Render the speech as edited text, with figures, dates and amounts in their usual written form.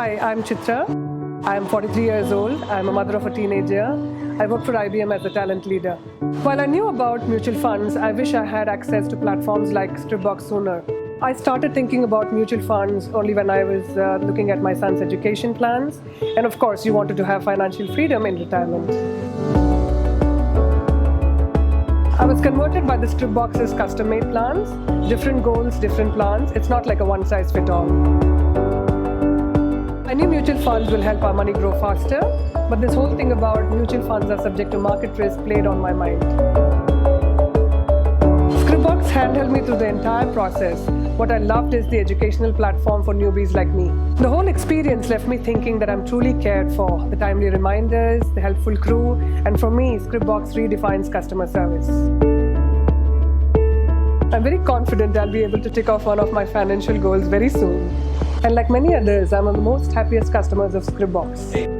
Hi, I'm Chitra. I'm 43 years old. I'm a mother of a teenager. I work for IBM as a talent leader. While I knew about mutual funds, I wish I had access to platforms like Scripbox sooner. I started thinking about mutual funds only when I was looking at my son's education plans. And of course, you wanted to have financial freedom in retirement. I was converted by the Scripbox's custom-made plans. Different goals, different plans. It's not like a one-size-fits-all. I knew mutual funds will help our money grow faster, but this whole thing about mutual funds are subject to market risk played on my mind. Scripbox handheld me through the entire process. What I loved is the educational platform for newbies like me. The whole experience left me thinking that I'm truly cared for. The timely reminders, the helpful crew, and for me, Scripbox redefines customer service. I'm very confident I'll be able to tick off one of my financial goals very soon. And like many others, I'm one of the most happiest customers of Scripbox.